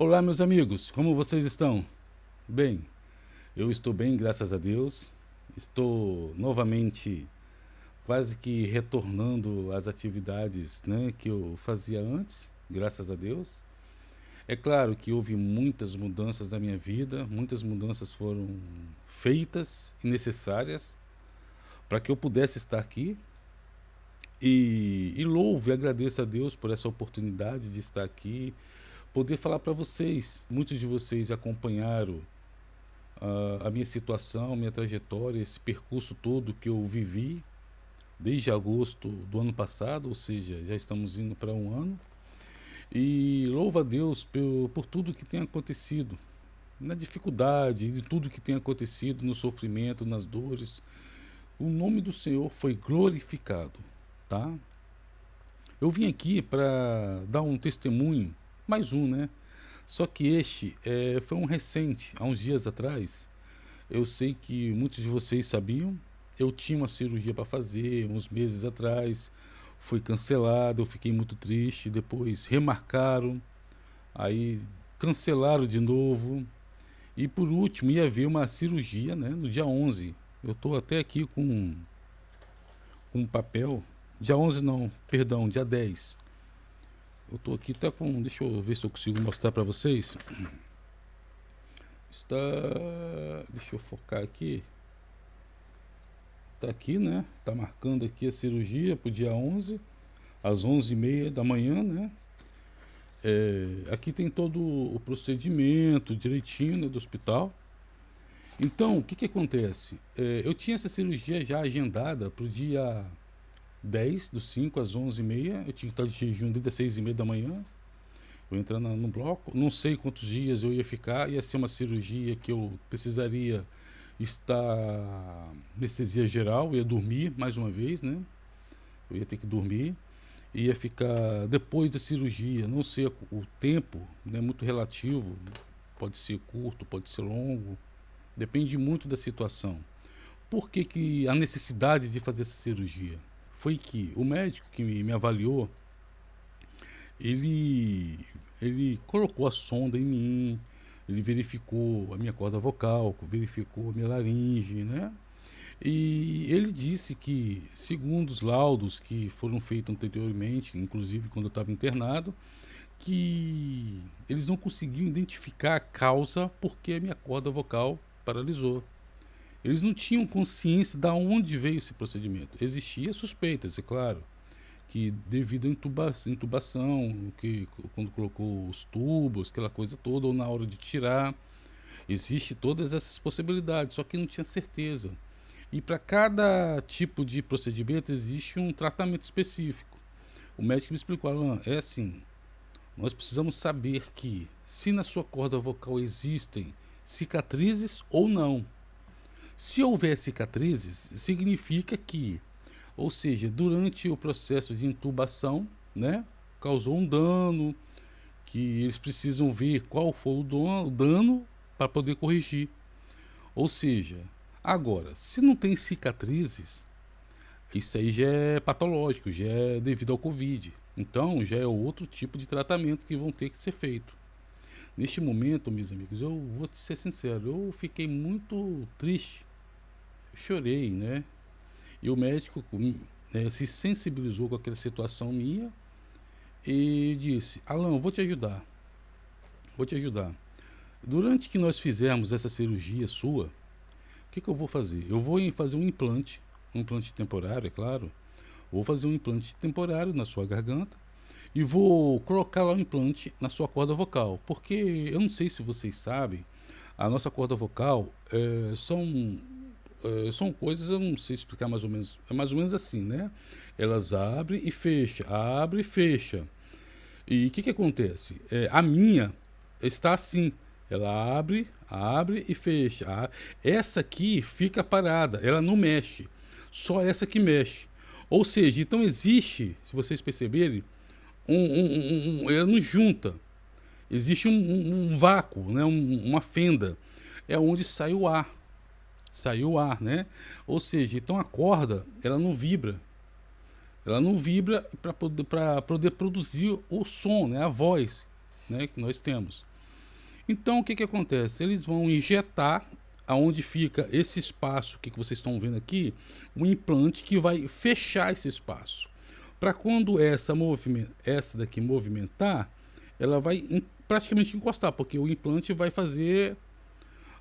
Olá, meus amigos, como vocês estão? Bem, eu estou bem, graças a Deus. Estou novamente quase que retornando às atividades, né, que eu fazia antes, graças a Deus. É claro que houve muitas mudanças na minha vida, muitas mudanças foram feitas e necessárias para que eu pudesse estar aqui. E louvo e agradeço a Deus por essa oportunidade de estar aqui, poder falar para vocês. Muitos de vocês acompanharam a minha situação, minha trajetória, esse percurso todo que eu vivi desde agosto do ano passado, ou seja, já estamos indo para um ano. E louvo a Deus por tudo que tem acontecido, na dificuldade, de tudo que tem acontecido, no sofrimento, nas dores. O nome do Senhor foi glorificado, tá? Eu vim aqui para dar um testemunho, mais um, né? Só que este foi um recente, há uns dias atrás. Eu sei que muitos de vocês sabiam. Eu tinha uma cirurgia para fazer uns meses atrás, foi cancelada, eu fiquei muito triste. Depois remarcaram, aí cancelaram de novo. E por último, ia haver uma cirurgia, né, no dia 11. Eu estou até aqui com um papel. Dia 11 não, perdão, dia 10. Eu estou aqui até com. Deixa eu ver se eu consigo mostrar para vocês. Está. Deixa eu focar aqui. Tá aqui, né? Tá marcando aqui a cirurgia pro dia 11, às 11h30 da manhã, né? Aqui tem todo o procedimento direitinho, né, do hospital. Então, o que que acontece? Eu tinha essa cirurgia já agendada pro dia 10 do 5 às 11h30. Eu tinha que estar de jejum desde as 6h30 da manhã. Eu entrar no bloco. Não sei quantos dias eu ia ficar. Ia ser uma cirurgia que eu precisaria estar anestesia geral. Eu ia dormir mais uma vez, né? Eu ia ter que dormir. Ia ficar depois da cirurgia. Não sei o tempo, né? Muito relativo. Pode ser curto, pode ser longo. Depende muito da situação. Por que que a necessidade de fazer essa cirurgia? Foi que o médico que me avaliou, ele, ele colocou a sonda em mim, ele verificou a minha corda vocal, verificou a minha laringe, né? E ele disse que, segundo os laudos que foram feitos anteriormente, inclusive quando eu estava internado, que eles não conseguiam identificar a causa porque a minha corda vocal paralisou. Eles não tinham consciência de onde veio esse procedimento. Existia suspeitas, é claro, que devido à intubação, que quando colocou os tubos, aquela coisa toda, ou na hora de tirar, existe todas essas possibilidades, só que não tinha certeza. E para cada tipo de procedimento existe um tratamento específico. O médico me explicou, Alan, é assim, nós precisamos saber que se na sua corda vocal existem cicatrizes ou não. Se houver cicatrizes, significa que, ou seja, durante o processo de intubação, né, causou um dano, que eles precisam ver qual foi o dano para poder corrigir. Ou seja, agora, se não tem cicatrizes, isso aí já é patológico, já é devido ao Covid. Então, já é outro tipo de tratamento que vão ter que ser feito. Neste momento, meus amigos, eu vou ser sincero, eu fiquei muito triste. Eu chorei, né? E o médico se sensibilizou com aquela situação minha e disse: Alan, eu vou te ajudar, vou te ajudar. Durante que nós fizermos essa cirurgia sua, o que que eu vou fazer? Eu vou fazer um implante temporário, é claro. Vou fazer um implante temporário na sua garganta e vou colocar lá o implante na sua corda vocal, porque eu não sei se vocês sabem, a nossa corda vocal são coisas, eu não sei explicar mais ou menos, é mais ou menos assim, né? Elas abrem e fecham, abre e fecha. E o que que acontece? A minha está assim, ela abre e fecha. Essa aqui fica parada, ela não mexe, só essa que mexe. Ou seja, então existe, se vocês perceberem, ela não junta. Existe um vácuo, né? Uma fenda. É onde sai o ar, né? Ou seja, então a corda, ela não vibra para poder produzir o som, né? A voz, né? Que nós temos. Então, o que que acontece? Eles vão injetar aonde fica esse espaço que vocês estão vendo aqui, um implante que vai fechar esse espaço. Para quando essa daqui movimentar, ela vai praticamente encostar, porque o implante vai fazer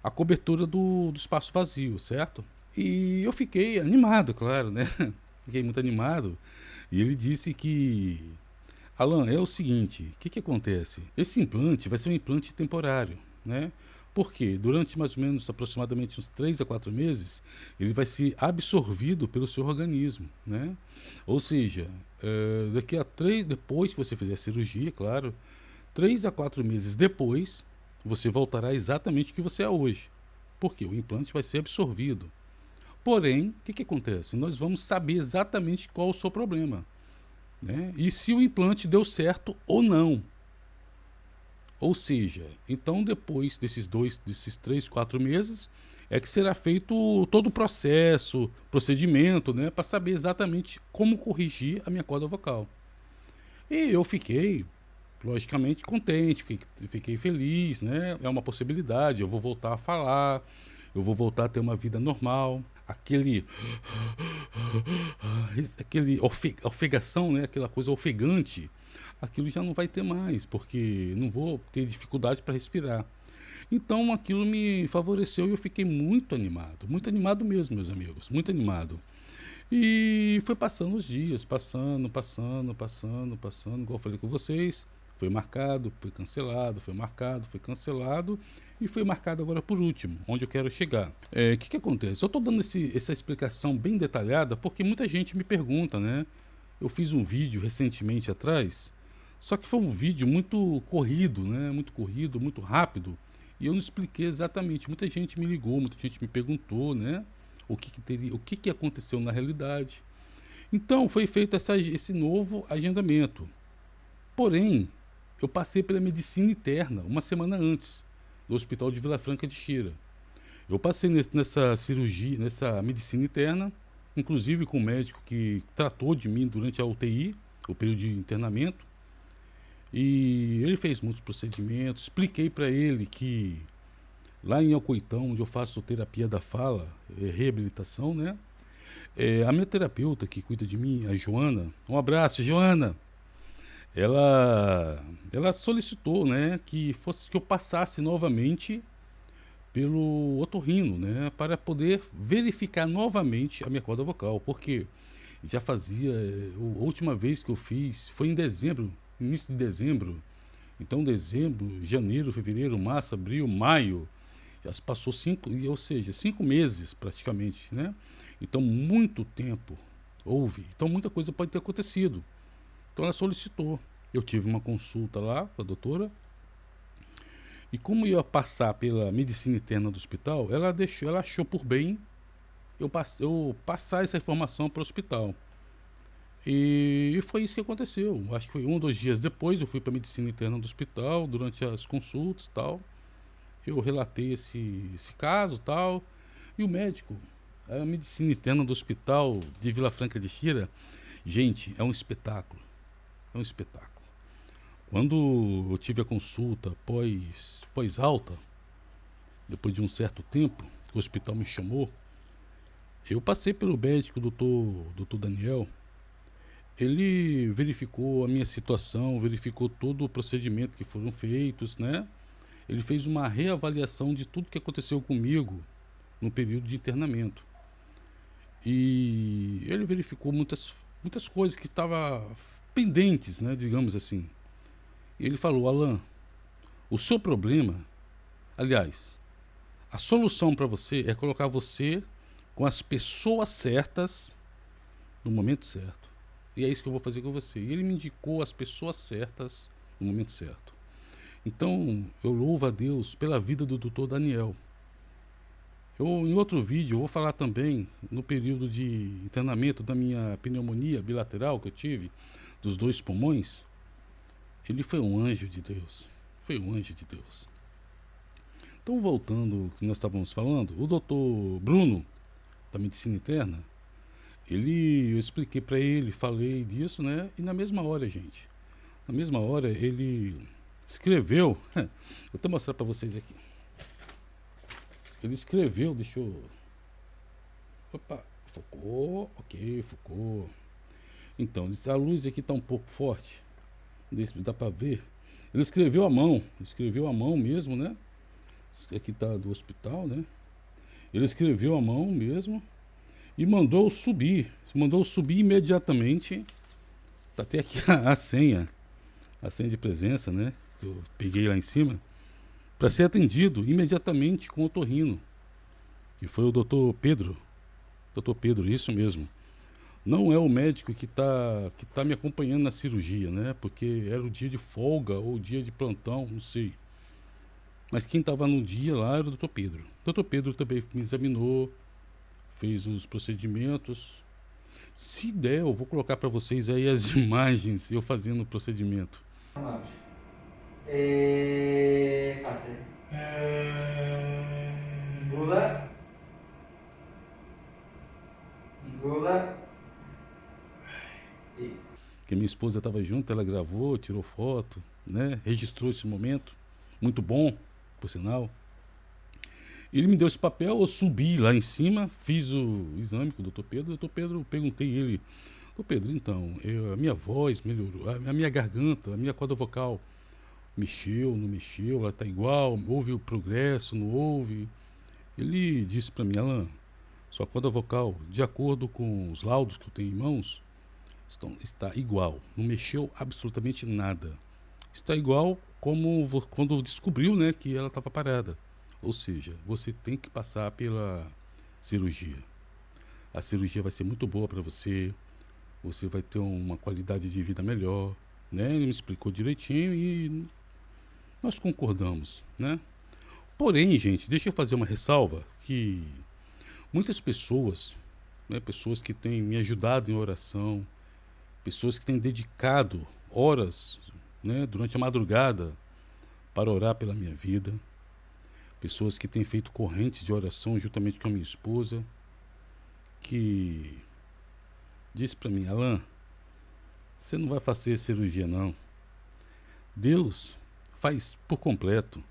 a cobertura do espaço vazio, certo? E eu fiquei animado, claro, né? Fiquei muito animado. E ele disse que, Alan, é o seguinte, o que que acontece? Esse implante vai ser um implante temporário, né? Porque durante mais ou menos aproximadamente uns 3 a 4 meses, ele vai ser absorvido pelo seu organismo, né? Ou seja, daqui a 3, depois que você fizer a cirurgia, claro, 3 a 4 meses depois, você voltará exatamente o que você é hoje. Porque o implante vai ser absorvido. Porém, o que que acontece? Nós vamos saber exatamente qual o seu problema, né? E se o implante deu certo ou não. Ou seja, então depois desses 3, 4 meses, é que será feito todo o processo, procedimento, né, para saber exatamente como corrigir a minha corda vocal. E eu fiquei, logicamente, contente, fiquei feliz, né? É uma possibilidade, eu vou voltar a falar, eu vou voltar a ter uma vida normal. Aquele ofegação, né? Aquela coisa ofegante, aquilo já não vai ter mais, porque não vou ter dificuldade para respirar. Então aquilo me favoreceu e eu fiquei muito animado mesmo, meus amigos, muito animado. E foi passando os dias, passando, igual eu falei com vocês. Foi marcado, foi cancelado, foi marcado, foi cancelado e foi marcado agora por último, onde eu quero chegar. O que que acontece? Eu estou dando essa explicação bem detalhada porque muita gente me pergunta, né? Eu fiz um vídeo recentemente atrás, só que foi um vídeo muito corrido, né? Muito corrido, muito rápido, e eu não expliquei exatamente. Muita gente me ligou, muita gente me perguntou, né? O que que aconteceu na realidade. Então foi feito esse novo agendamento. Porém, eu passei pela medicina interna uma semana antes, no Hospital de Vila Franca de Xira. Eu passei nessa cirurgia, nessa medicina interna, inclusive com o médico que tratou de mim durante a UTI, o período de internamento. E ele fez muitos procedimentos, expliquei para ele que lá em Alcoitão, onde eu faço terapia da fala, reabilitação, né? A minha terapeuta que cuida de mim, a Joana, um abraço, Joana. Ela solicitou, né, que eu passasse novamente pelo otorrino, né, para poder verificar novamente a minha corda vocal, porque já fazia, a última vez que eu fiz foi em dezembro, início de dezembro. Então dezembro, janeiro, fevereiro, março, abril, maio, já se passou 5, ou seja, 5 meses praticamente, né? Então muito tempo houve, então muita coisa pode ter acontecido. Então ela solicitou. Eu tive uma consulta lá com a doutora. E como eu ia passar pela medicina interna do hospital, ela achou por bem eu passar essa informação para o hospital. E foi isso que aconteceu. Acho que foi 1 ou 2 dias depois, eu fui para a medicina interna do hospital, durante as consultas e tal. Eu relatei esse caso tal. E o médico, a medicina interna do hospital de Vila Franca de Xira, gente, é um espetáculo. É um espetáculo. Quando eu tive a consulta pós-alta, depois de um certo tempo, que o hospital me chamou, eu passei pelo médico, doutor Daniel. Ele verificou a minha situação, verificou todo o procedimento que foram feitos, né? Ele fez uma reavaliação de tudo que aconteceu comigo no período de internamento. E ele verificou muitas coisas que estavam pendentes, né, digamos assim. E ele falou: Alan, o seu problema, aliás, a solução para você é colocar você com as pessoas certas no momento certo. E é isso que eu vou fazer com você. E ele me indicou as pessoas certas no momento certo. Então, eu louvo a Deus pela vida do Dr. Daniel. Em outro vídeo, eu vou falar também no período de internamento da minha pneumonia bilateral que eu tive, dos 2 pulmões. Ele foi um anjo de Deus. Foi um anjo de Deus. Então, voltando ao que nós estávamos falando, o doutor Bruno, da medicina interna, eu expliquei para ele, falei disso, né? E na mesma hora, gente, na mesma hora, ele escreveu, vou até mostrar para vocês aqui. Ele escreveu, deixa eu... Opa, focou, ok, focou. Então, a luz aqui está um pouco forte, dá para ver. Ele escreveu à mão mesmo, né? Aqui está do hospital, né? Ele escreveu à mão mesmo e mandou subir imediatamente. Tá até aqui a senha de presença, né? Eu peguei lá em cima para ser atendido imediatamente com o otorrino. E foi o doutor Pedro. Doutor Pedro, isso mesmo. Não é o médico que tá me acompanhando na cirurgia, né? Porque era o dia de folga ou o dia de plantão, não sei. Mas quem estava no dia lá era o doutor Pedro. O doutor Pedro também me examinou, fez os procedimentos. Se der, eu vou colocar para vocês aí as imagens eu fazendo o procedimento. Fácil. Engula. Engula. Isso. Que minha esposa estava junto, ela gravou, tirou foto, né? Registrou esse momento. Muito bom, por sinal. Ele me deu esse papel, eu subi lá em cima, fiz o exame com o doutor Pedro. O doutor Pedro, perguntei ele, doutor Pedro, então, a minha voz melhorou, a minha garganta, a minha corda vocal mexeu, não mexeu, ela está igual, houve o progresso, não houve? Ele disse para mim, Alan, sua corda vocal, de acordo com os laudos que eu tenho em mãos, está igual, não mexeu absolutamente nada. Está igual como quando descobriu, né, que ela estava parada. Ou seja, você tem que passar pela cirurgia. A cirurgia vai ser muito boa para você, você vai ter uma qualidade de vida melhor, né? Ele me explicou direitinho e nós concordamos, né? Porém, gente, deixa eu fazer uma ressalva que muitas pessoas, né, pessoas que têm me ajudado em oração, pessoas que têm dedicado horas, né, durante a madrugada para orar pela minha vida, pessoas que têm feito correntes de oração juntamente com a minha esposa, que disse para mim, Alan, você não vai fazer cirurgia não. Deus faz por completo,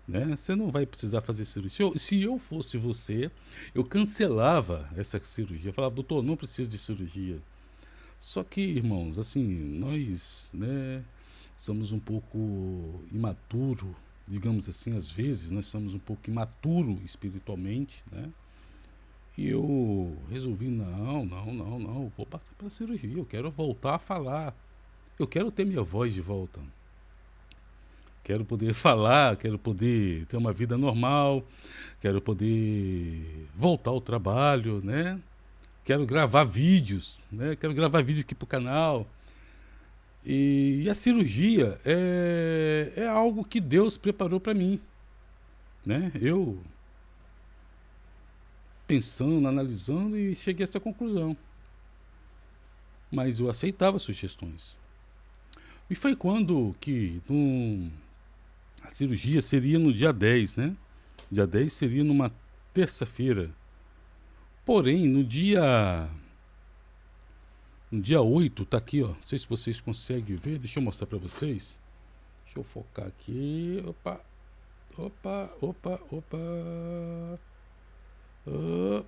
né? Você não vai precisar fazer cirurgia. Se eu fosse você, eu cancelava essa cirurgia. Eu falava, doutor, não preciso de cirurgia. Só que, irmãos, assim, nós, né, somos um pouco imaturo, digamos assim, às vezes nós somos um pouco imaturo espiritualmente, né? E eu resolvi, não, vou passar pela cirurgia, eu quero voltar a falar, eu quero ter minha voz de volta, quero poder falar, quero poder ter uma vida normal, quero poder voltar ao trabalho, né? Quero gravar vídeos, né? Quero gravar vídeos aqui pro canal. E a cirurgia é algo que Deus preparou para mim, né? Eu pensando, analisando e cheguei a essa conclusão. Mas eu aceitava sugestões. E foi quando que a cirurgia seria no dia 10, né? Dia 10 seria numa terça-feira. Porém, no dia 8, tá aqui, ó. Não sei se vocês conseguem ver. Deixa eu mostrar para vocês. Deixa eu focar aqui. Opa.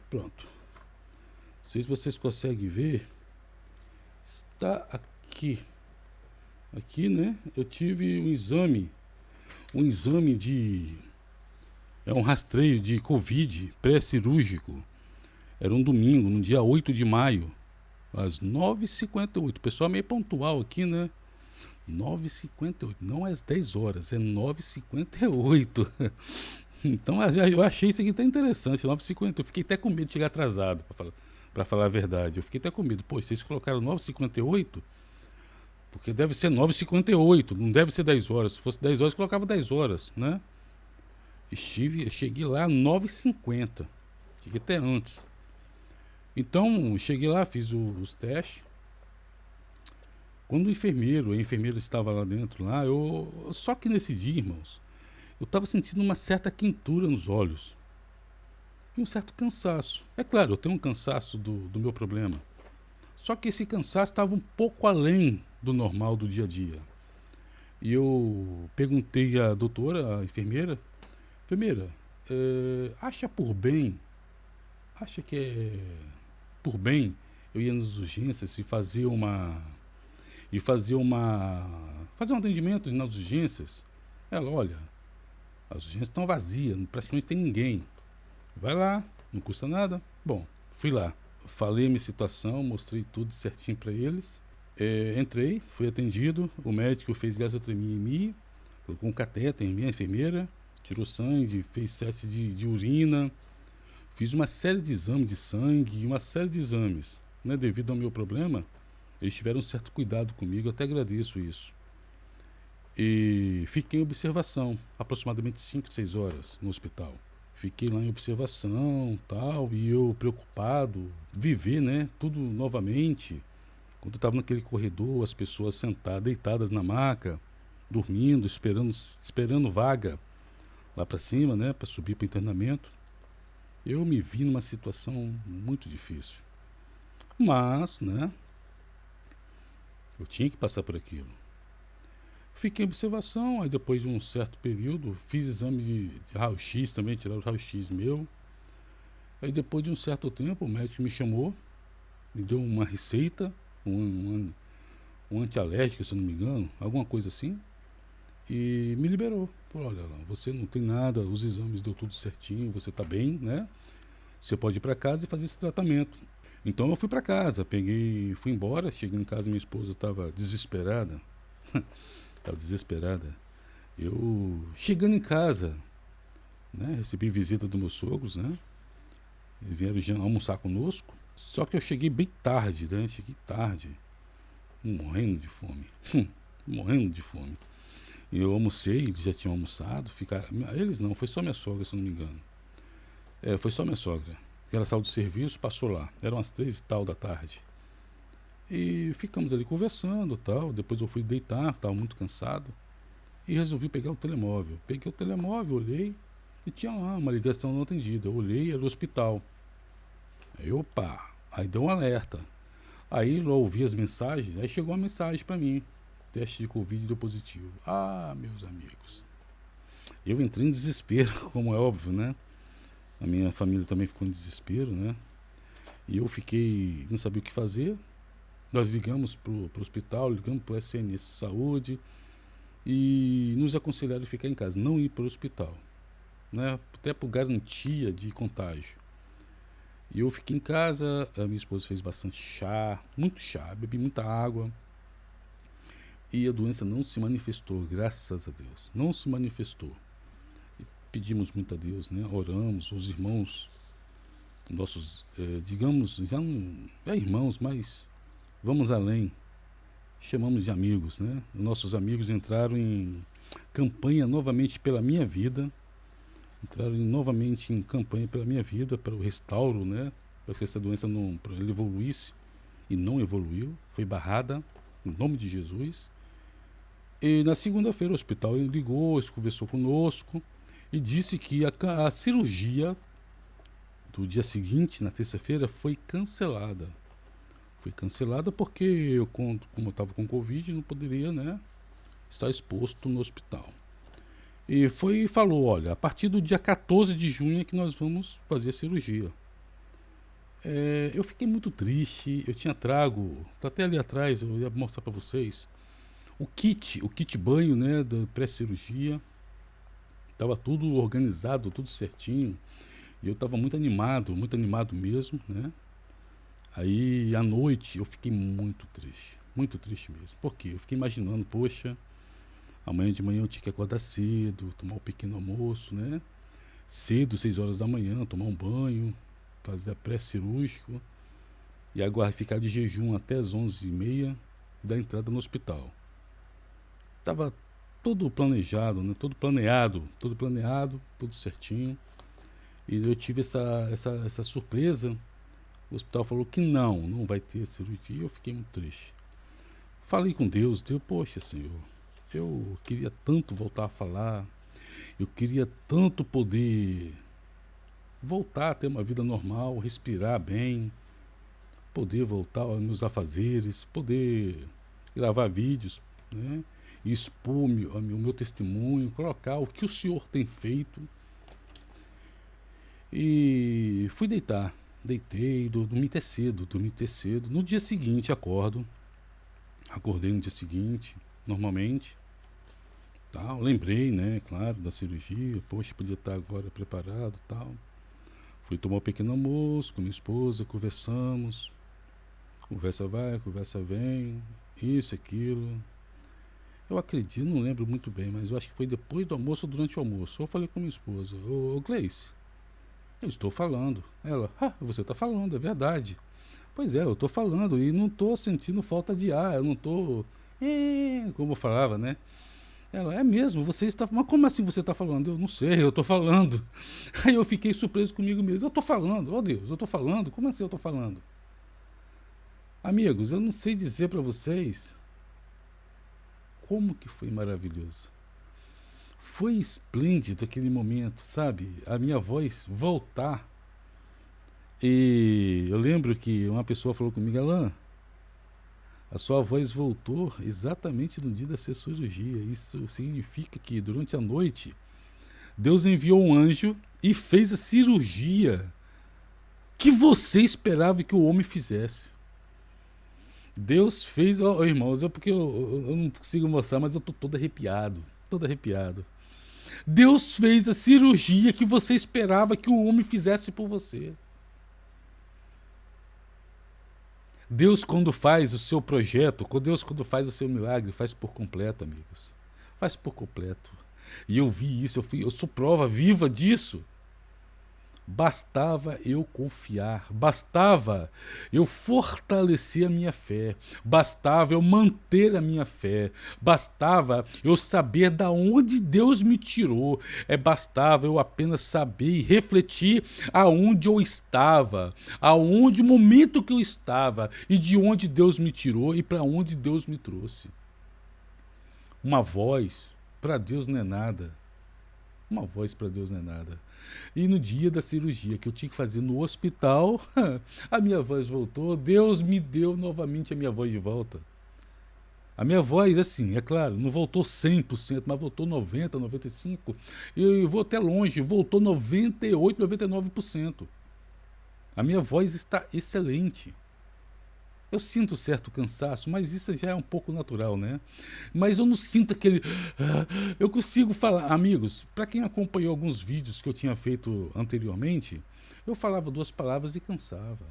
Pronto. Não sei se vocês conseguem ver. Está aqui. Aqui, né? Eu tive um exame de... É um rastreio de Covid pré-cirúrgico. Era um domingo, no dia 8 de maio, às 9h58. O pessoal é meio pontual aqui, né? 9h58, não é às 10 horas, é 9h58. Então eu achei isso aqui até interessante, 9h50. Eu fiquei até com medo de chegar atrasado, para falar a verdade. Eu fiquei até com medo. Pô, vocês colocaram 9h58? Porque deve ser 9h58, não deve ser 10 horas. Se fosse 10 horas, eu colocava 10 horas, né? Eu cheguei lá às 9h50. Cheguei até antes. Então, cheguei lá, fiz os testes. Quando a enfermeira estava lá dentro, só que nesse dia, irmãos, eu estava sentindo uma certa quentura nos olhos e um certo cansaço. É claro, eu tenho um cansaço do meu problema. Só que esse cansaço estava um pouco além do normal do dia a dia. E eu perguntei à doutora, à enfermeira, enfermeira, acha por bem, acha que é por bem eu ir nas urgências fazer um atendimento nas urgências? Ela, olha, as urgências estão vazias, praticamente tem ninguém. Vai lá, não custa nada. Bom, fui lá, falei a minha situação, mostrei tudo certinho para eles. Entrei, fui atendido, o médico fez gasotomia em mim, colocou um catéter em mim, a enfermeira, tirou sangue, fez teste de urina, fiz uma série de exames de sangue e uma série de exames. Né? Devido ao meu problema, eles tiveram um certo cuidado comigo, eu até agradeço isso. E fiquei em observação, aproximadamente 5, 6 horas no hospital. Fiquei lá em observação, tal, e eu preocupado, viver, né, tudo novamente. Quando eu estava naquele corredor, as pessoas sentadas, deitadas na maca, dormindo, esperando vaga lá para cima, né, para subir para o internamento. Eu me vi numa situação muito difícil. Mas, né, eu tinha que passar por aquilo. Fiquei em observação, aí depois de um certo período, fiz exame de raio-x também, tiraram o raio-x meu. Aí depois de um certo tempo, o médico me chamou, me deu uma receita, um antialérgico, se eu não me engano, alguma coisa assim, e me liberou. Falou, olha lá, você não tem nada, os exames deu tudo certinho, você está bem, né? Você pode ir para casa e fazer esse tratamento. Então eu fui para casa, fui embora, cheguei em casa, minha esposa estava desesperada. Estava desesperada. Eu, chegando em casa, né, recebi visita dos meus sogros, né? Eles vieram almoçar conosco. Só que eu cheguei bem tarde, né? Cheguei tarde, morrendo de fome. Morrendo de fome. Eu almocei, eles já tinham almoçado. Eles não, foi só minha sogra, se eu não me engano. Foi só minha sogra. Ela saiu do serviço, passou lá. Eram as 3 e tal da tarde. E ficamos ali conversando, tal. Depois eu fui deitar, estava muito cansado. E resolvi pegar o telemóvel. Peguei o telemóvel, olhei e tinha lá uma ligação não atendida. Eu olhei, era o hospital. Aí, opa, aí deu um alerta. Aí eu ouvi as mensagens, aí chegou uma mensagem para mim. Teste de Covid deu positivo. Ah, meus amigos. Eu entrei em desespero, como é óbvio, né? A minha família também ficou em desespero, né? E eu fiquei, não sabia o que fazer. Nós ligamos pro hospital, ligamos pro SNS Saúde e nos aconselharam a ficar em casa, não ir para o hospital, né? Até por garantia de contágio. E eu fiquei em casa, a minha esposa fez bastante chá, muito chá, bebi muita água. E a doença não se manifestou, graças a Deus, não se manifestou. E pedimos muito a Deus, né? Oramos, os irmãos, nossos, digamos, já não é irmãos, mas vamos além, chamamos de amigos, né? Nossos amigos entraram em campanha novamente pela minha vida, novamente em campanha pela minha vida, para o restauro, né? Para que essa doença não evoluísse, e não evoluiu, foi barrada, em nome de Jesus. E na segunda-feira o hospital ligou, conversou conosco e disse que a cirurgia do dia seguinte, na terça-feira, foi cancelada. Foi cancelada porque eu, como eu estava com Covid, não poderia, né, estar exposto no hospital. E falou, olha, a partir do dia 14 de junho é que nós vamos fazer a cirurgia. Eu fiquei muito triste, eu tinha trago, tá até ali atrás, eu ia mostrar para vocês, o kit banho, né, da pré-cirurgia. Tava tudo organizado, tudo certinho. E eu estava muito animado mesmo, né? Aí, à noite, eu fiquei muito triste mesmo. Por quê? Eu fiquei imaginando, poxa, amanhã de manhã eu tinha que acordar cedo, tomar um pequeno almoço, né? Cedo, 6 horas da manhã, tomar um banho, fazer a pré-cirúrgico e agora ficar de jejum até as 11h30 e dar entrada no hospital. Tava todo planejado, né? Tudo planeado, tudo certinho. E eu tive essa surpresa. O hospital falou que não vai ter cirurgia. Eu fiquei muito triste. Falei com Deus, poxa, Senhor, eu queria tanto voltar a falar, eu queria tanto poder voltar a ter uma vida normal, respirar bem, poder voltar aos meus afazeres, poder gravar vídeos, né? e expor o meu testemunho, colocar o que o Senhor tem feito. E fui deitar. Deitei, dormi até cedo, dormi até cedo. No dia seguinte, acordei no dia seguinte, normalmente. Tal. Lembrei, né, claro, da cirurgia. Poxa, podia estar agora preparado, tal. Fui tomar um pequeno almoço com minha esposa, conversamos. Conversa vai, conversa vem, isso, aquilo. Eu acredito, não lembro muito bem, mas eu acho que foi depois do almoço ou durante o almoço. Eu falei com minha esposa: ô Gleice, eu estou falando. Ela: você está falando, é verdade. Pois é, eu estou falando e não estou sentindo falta de ar, eu não estou. Como eu falava, né? Ela: é mesmo, você está. Mas como assim você está falando? Eu não sei, eu estou falando. Aí eu fiquei surpreso comigo mesmo. Eu estou falando, oh Deus, eu estou falando? Como assim eu estou falando? Amigos, eu não sei dizer para vocês como que foi maravilhoso. Foi esplêndido aquele momento, sabe? A minha voz voltar. E eu lembro que uma pessoa falou comigo: Alan, a sua voz voltou exatamente no dia da sua cirurgia. Isso significa que durante a noite Deus enviou um anjo e fez a cirurgia que você esperava que o homem fizesse. Deus fez, irmãos, porque eu não consigo mostrar, mas eu tô todo arrepiado, todo arrepiado. Deus fez a cirurgia que você esperava que o homem fizesse por você. Deus, quando faz o seu projeto, Deus, quando faz o seu milagre, faz por completo, amigos. Faz por completo. E eu vi isso, eu sou prova viva disso. Bastava eu confiar, bastava eu fortalecer a minha fé, bastava eu manter a minha fé, bastava eu saber da onde Deus me tirou, bastava eu apenas saber e refletir aonde eu estava, aonde o momento que eu estava e de onde Deus me tirou e para onde Deus me trouxe. Uma voz para Deus não é nada. Uma voz para Deus não é nada. E no dia da cirurgia que eu tinha que fazer no hospital, a minha voz voltou. Deus me deu novamente a minha voz de volta. A minha voz, assim, é claro, não voltou 100%, mas voltou 90%, 95%. Eu vou até longe, voltou 98%, 99%. A minha voz está excelente. Eu sinto certo cansaço, mas isso já é um pouco natural, né? Mas eu não sinto aquele... Eu consigo falar... Amigos, para quem acompanhou alguns vídeos que eu tinha feito anteriormente, eu falava 2 palavras e cansava.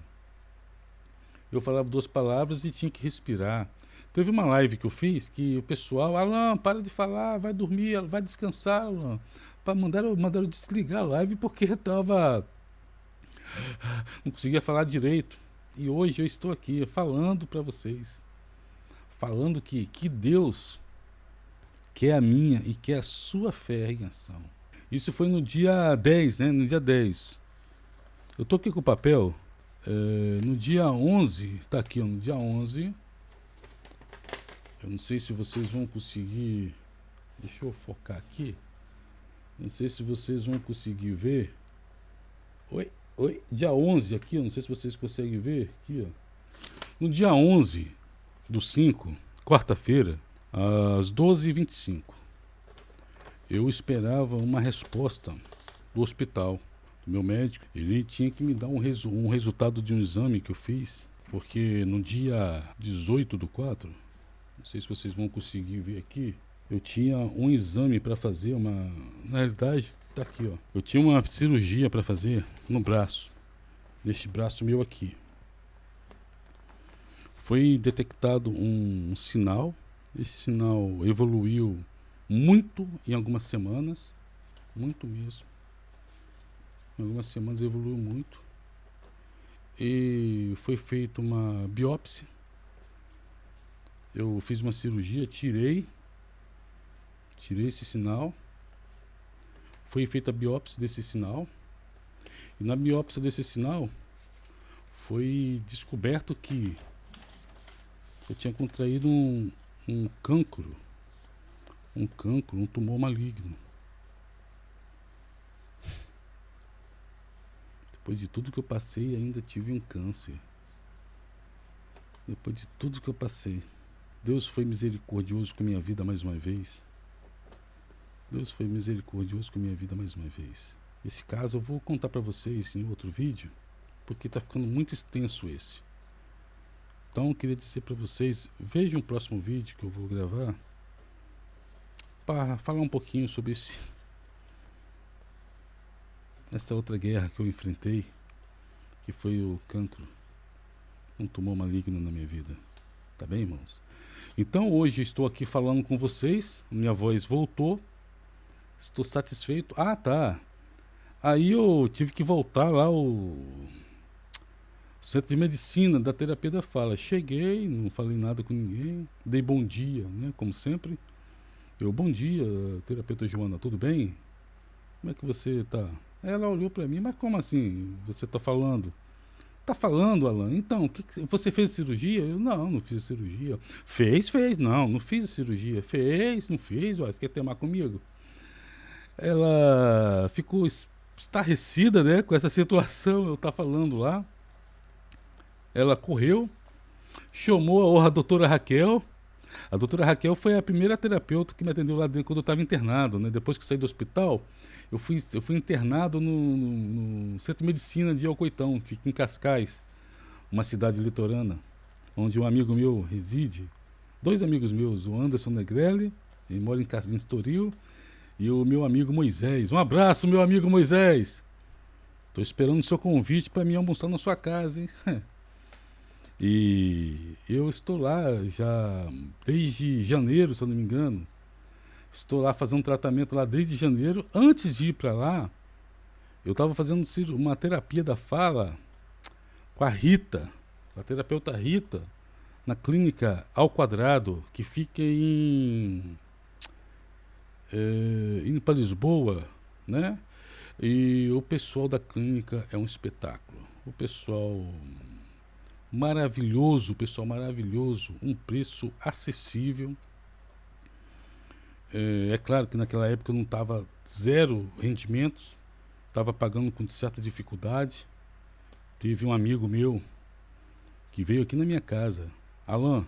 Eu falava 2 palavras e tinha que respirar. Teve uma live que eu fiz que o pessoal... Alan, para de falar, vai dormir, vai descansar, Alan. Mandaram desligar a live porque eu tava... Não conseguia falar direito. E hoje eu estou aqui falando para vocês, falando que Deus quer a minha e quer a sua fé em ação. Isso foi no dia 10, né? No dia 10. Eu tô aqui com o papel. No dia 11, tá aqui, ó, no dia 11. Eu não sei se vocês vão conseguir... Deixa eu focar aqui. Não sei se vocês vão conseguir ver. Oi? Dia 11 aqui, eu não sei se vocês conseguem ver, aqui, ó. No dia 11 do 5, quarta-feira, às 12h25, eu esperava uma resposta do hospital, do meu médico. Ele tinha que me dar um resultado de um exame que eu fiz, porque no dia 18/4, não sei se vocês vão conseguir ver aqui, eu tinha um exame para fazer, na realidade, tá aqui, ó. Eu tinha uma cirurgia para fazer no braço, neste braço meu aqui. Foi detectado um sinal. Esse sinal evoluiu muito em algumas semanas, muito mesmo. Em algumas semanas evoluiu muito. E foi feita uma biópsia. Eu fiz uma cirurgia, tirei esse sinal. Foi feita a biópsia desse sinal. E na biópsia desse sinal foi descoberto que eu tinha contraído um cancro, um tumor maligno. Depois de tudo que eu passei, ainda tive um câncer. Depois de tudo que eu passei, Deus foi misericordioso com a minha vida mais uma vez. Deus foi misericordioso com a minha vida mais uma vez. Esse caso eu vou contar para vocês em outro vídeo, porque está ficando muito extenso esse. Então eu queria dizer para vocês, vejam o próximo vídeo que eu vou gravar para falar um pouquinho sobre essa outra guerra que eu enfrentei, que foi o cancro, um tumor maligno na minha vida. Tá bem, irmãos? Então hoje estou aqui falando com vocês, minha voz voltou, estou satisfeito. Ah, tá. Aí eu tive que voltar lá ao Centro de Medicina da Terapia da Fala. Cheguei, não falei nada com ninguém, dei bom dia, né, como sempre. Bom dia, terapeuta Joana, tudo bem? Como é que você tá? Ela olhou para mim, mas como assim você tá falando? Tá falando, Alan? Então, você fez cirurgia? Eu, não fiz cirurgia. Fez? Não fiz cirurgia. Fez? Não fiz? Ué, você quer teimar comigo? Ela ficou estarrecida, né, com essa situação, eu tá falando lá. Ela correu, chamou a doutora Raquel. A doutora Raquel foi a primeira terapeuta que me atendeu lá dentro quando eu estava internado, né? Depois que eu saí do hospital, eu fui internado no Centro de Medicina de Alcoitão, que fica em Cascais, uma cidade litorânea, onde um amigo meu reside. Dois amigos meus, o Anderson Negrelli, ele mora em Estoril, e o meu amigo Moisés. Um abraço, meu amigo Moisés! Estou esperando o seu convite para mim almoçar na sua casa, hein? E eu estou lá já desde janeiro, se eu não me engano. Estou lá fazendo tratamento lá desde janeiro. Antes de ir para lá, eu estava fazendo uma terapia da fala com a Rita, a terapeuta Rita, na clínica Ao Quadrado, que fica indo para Lisboa, né? E o pessoal da clínica é um espetáculo. O pessoal maravilhoso, um preço acessível. É claro que naquela época eu não estava zero rendimentos, estava pagando com certa dificuldade. Teve um amigo meu que veio aqui na minha casa. Alan,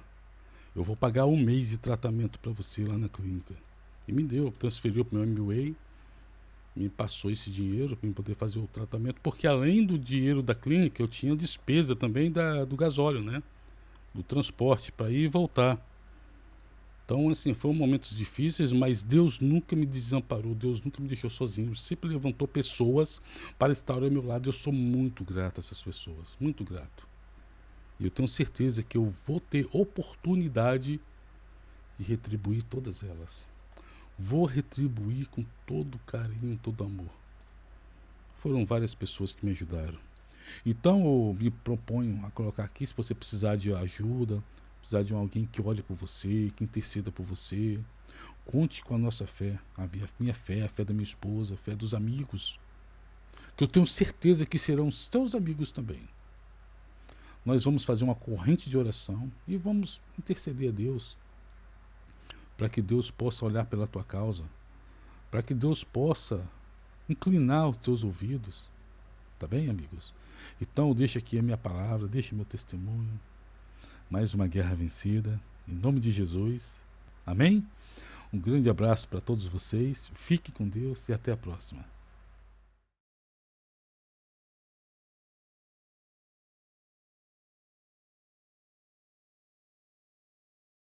eu vou pagar 1 mês de tratamento para você lá na clínica. E me deu, transferiu para o meu MBA, me passou esse dinheiro para eu poder fazer o tratamento, porque além do dinheiro da clínica, eu tinha despesa também do gasóleo, né? Do transporte para ir e voltar. Então, assim, foram momentos difíceis, mas Deus nunca me desamparou, Deus nunca me deixou sozinho, sempre levantou pessoas para estar ao meu lado. Eu sou muito grato a essas pessoas, muito grato. E eu tenho certeza que eu vou ter oportunidade de retribuir todas elas. Vou retribuir com todo carinho, todo amor. Foram várias pessoas que me ajudaram. Então eu me proponho a colocar aqui, se você precisar de ajuda, precisar de alguém que olhe por você, que interceda por você, conte com a nossa fé, a minha fé, a fé da minha esposa, a fé dos amigos, que eu tenho certeza que serão os teus amigos também. Nós vamos fazer uma corrente de oração e vamos interceder a Deus, para que Deus possa olhar pela tua causa, para que Deus possa inclinar os teus ouvidos. Tá bem, amigos? Então, deixa aqui a minha palavra, deixa meu testemunho. Mais uma guerra vencida, em nome de Jesus. Amém? Um grande abraço para todos vocês. Fique com Deus e até a próxima.